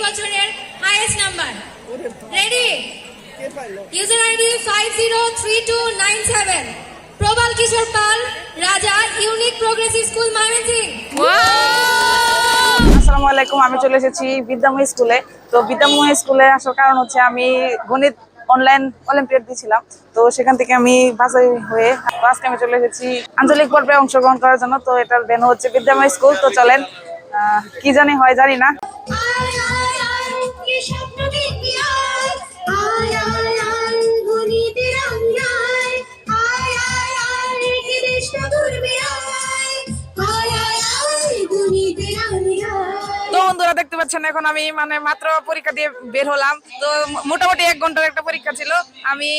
বছরের highest number. Ready? User ID 503297, প্রবাল কিশোর পাল, রাজা, unique progressive school, Mymensingh. আসসালামু আলাইকুম, আমি চলে এসেছি বিদ্যাময় স্কুলে। তো বিদ্যাময় স্কুলে আসার কারণ হচ্ছে আমি গণিত অনলাইন অলিম্পিয়াড দিয়েছিলাম, তো সেখান থেকে আমি বাছাই হয়ে আজকে আমি চলে এসেছি আঞ্চলিক পর্বে অংশগ্রহণ করার জন্য। তো এটার ভেন্যু হচ্ছে বিদ্যাময় স্কুল। তো চলেন, কি জানি হয় জানি না। তো বন্ধুরা দেখতে পাচ্ছেন এখন আমি মাত্র পরীক্ষা দিয়ে বের হলাম। তো মোটামুটি 1 ঘন্টার একটা পরীক্ষা ছিল। আমি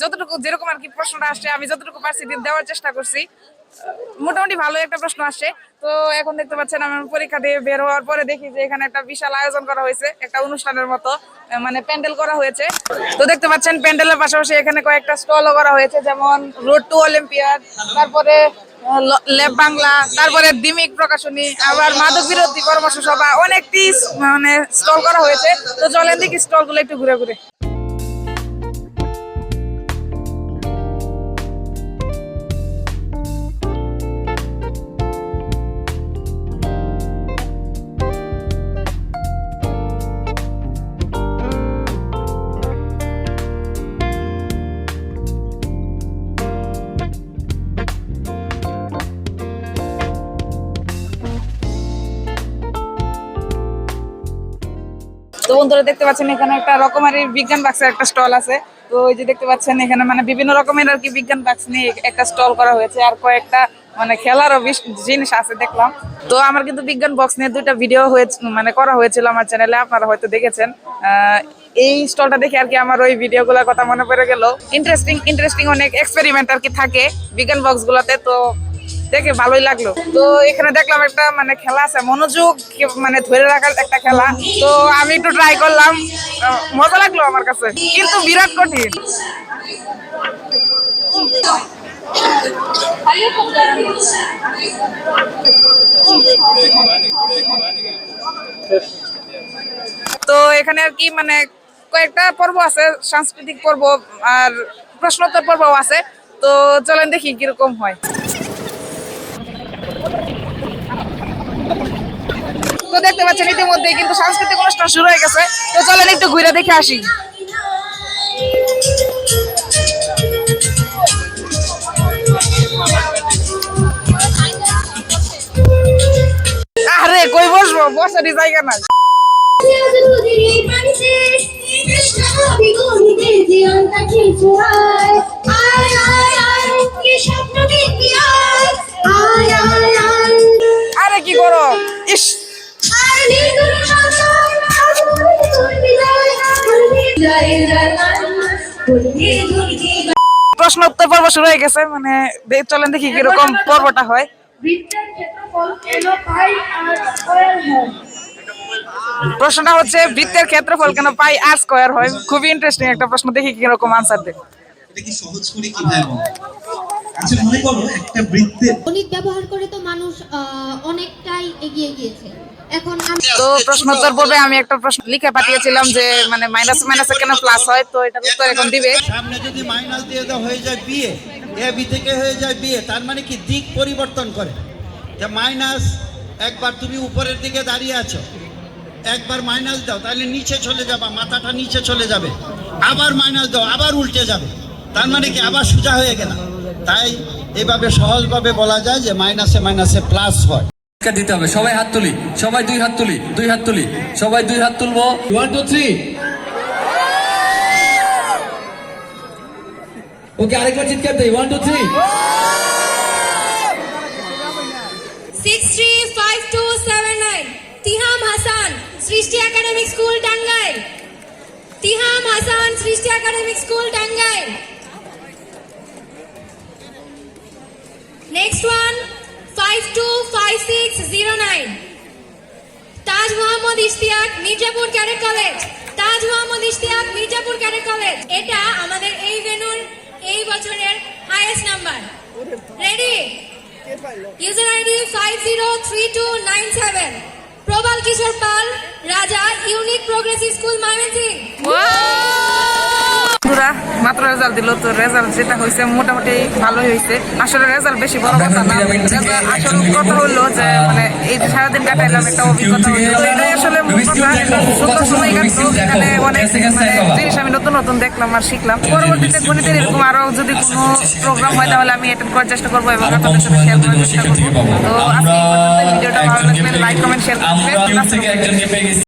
যতটুকু যেরকম আর কি প্রশ্নটা আসছে আমি যতটুকু পারছি দেওয়ার চেষ্টা করছি। মোটামুটি ভালো একটা প্রশ্ন আসছে। তো এখন দেখতে পাচ্ছেন আমি পরীক্ষা দিয়ে বের হওয়ার পরে দেখি যে এখানে একটা বিশাল আয়োজন করা হয়েছে, একটা অনুষ্ঠানের মতো প্যান্ডেল করা হয়েছে। তো দেখতে পাচ্ছেন প্যান্ডেলের পাশাপাশি এখানে কয়েকটা স্টলও করা হয়েছে, যেমন রোড টু অলিম্পিয়াড, তারপরে ল্যাব বাংলা, তারপরে দিমিক প্রকাশনী, আবার মাদক বিরোধী পরামর্শ সভা, অনেকটি স্টল করা হয়েছে। তো চলেন দেখি স্টল গুলো একটু ঘুরে ঘুরে। তো বন্ধুরা দেখতে পাচ্ছেন এখানে একটা রকমারি বিজ্ঞান বাক্সের একটা স্টল আছে। তো ওই যে দেখতে পাচ্ছেন এখানে বিভিন্ন রকমের আর কি বিজ্ঞান বাক্স নিয়ে একটা স্টল করা হয়েছে, আর কয়েকটা খেলারও জিনিস আছে দেখলাম। তো আমার কিন্তু বিজ্ঞান বক্স নিয়ে 2টা ভিডিও হয়েছে করা হয়েছিল আমার চ্যানেলে, আপনারা হয়তো দেখেছেন। এই স্টলটা দেখে আর কি আমার ওই ভিডিওগুলোর কথা মনে পড়ে গেল। ইন্টারেস্টিং অনেক এক্সপেরিমেন্ট আর কি থাকে বিজ্ঞান বক্স গুলোতে, তো দেখে ভালোই লাগলো। তো এখানে দেখলাম একটা খেলা আছে, মনোযোগ ধরে রাখার একটা খেলা। তো আমি একটু ট্রাই করলাম, মজা লাগলো আমার কাছে, কিন্তু বিরাট কঠিন। তো এখানে আর কি কয়েকটা পর্ব আছে, সাংস্কৃতিক পর্ব আর প্রশ্নোত্তর পর্বও আছে। তো চলেন দেখি কিরকম হয়। তো দেখতে পাচ্ছেন ইতিমধ্যে কিন্তু সাংস্কৃতিক অনুষ্ঠান শুরু হয়ে গেছে। তো চলেন একটু ঘুরে দেখে আসি। আরে কই বসবো, বসারই জায়গা নাই। আরে কি করো, ইস প্রশ্ন উত্তর পর্ব শুরু হয়ে গেছে। চলেন দেখি কিরকম পর্বটা হয়। প্রশ্নটা হচ্ছে বৃত্তের ক্ষেত্রফল কেন পাই আর স্কয়ার হয়। খুবই ইন্টারেস্টিং একটা প্রশ্ন, দেখি কিরকম আনসার দেয়। এটা কি সহজ করে কিভাবে বলবো? আচ্ছা মনে করো একটা বৃত্তের গণিত ব্যবহার করে তো মানুষ অনেকটাই এগিয়ে গিয়েছে। এখন তো প্রশ্নোত্তর পর্বে আমি একটা প্রশ্ন লিখে পাঠিয়েছিলাম যে মাইনাসে কেন প্লাস হয়। তো এটার উত্তর এখন দিবে। সামনে যদি মাইনাস দিয়ে দাও হয়ে যায় বিএ, এ বি থেকে হয়ে যায় বিএ, তার মানে কি দিক পরিবর্তন করে। যে মাইনাস একবার তুমি উপরের দিকে দাঁড়িয়ে আছো, একবার মাইনাস দাও তাহলে নিচে চলে যাবে, মাথাটা নিচে চলে যাবে। আবার মাইনাস দাও আবার উল্টে যাবে, তার মানে কি আবার সোজা হয়ে গেল। তাই এভাবে সহজভাবে বলা যায় যে মাইনাসে প্লাস হয়। দিতে হবে। সবাই হাত তুলি, সবাই 2 হাত তুলি, 2 হাত তুলি, সবাই 2 হাত তুলবো। 1 2 3। ওকে আরেকবার চিৎকার দেই, 1 2 3। 635279, তিহাম হাসান, সৃষ্টি একাডেমিক স্কুল, টাঙ্গাইল। তিহাম হাসান, সৃষ্টি academic school, Tangail. Next one 525609, তাজ মোহাম্মদ ইশতিয়াক, মির্জাপুর ক্যাডেট কলেজ। তাজ মোহাম্মদ ইশতিয়াক, মির্জাপুর ক্যাডেট কলেজ। এটা আমাদের এই ভেন্যুর এই বছরের highest number. Ready? User ID 503297, প্রবাল কিশোর পাল, রাজা, ইউনিক প্রোগ্রেসিভ স্কুল ময়মনসিংহ। বন্ধুরা মাত্র রেজাল্ট দিল, তো রেজাল্ট যেটা হয়েছে মোটামুটি ভালোই হয়েছে। আসলে রেজাল্ট বেশি বড় কথা না, আসলে কথা হলো যে মানে এই যে সারাদিন কাটাইলাম একটা অভিজ্ঞতা হলো, এটাই আসলে মূল কথা। সুন্দর সময় কাটলো, এখানে অনেক মানে জিনিস আমি নতুন নতুন দেখলাম আর শিখলাম। পরবর্তীতে গণিতের এরকম আরো যদি কোনো প্রোগ্রাম হয় তাহলে আমি অ্যাটেন্ড করার চেষ্টা করবো এবং আপনাদের সাথে শেয়ার করার চেষ্টা করবো। তো আজকে এই পর্যন্ত, ভিডিওটা ভালো লাগলে লাইক কমেন্ট শেয়ার করবেন।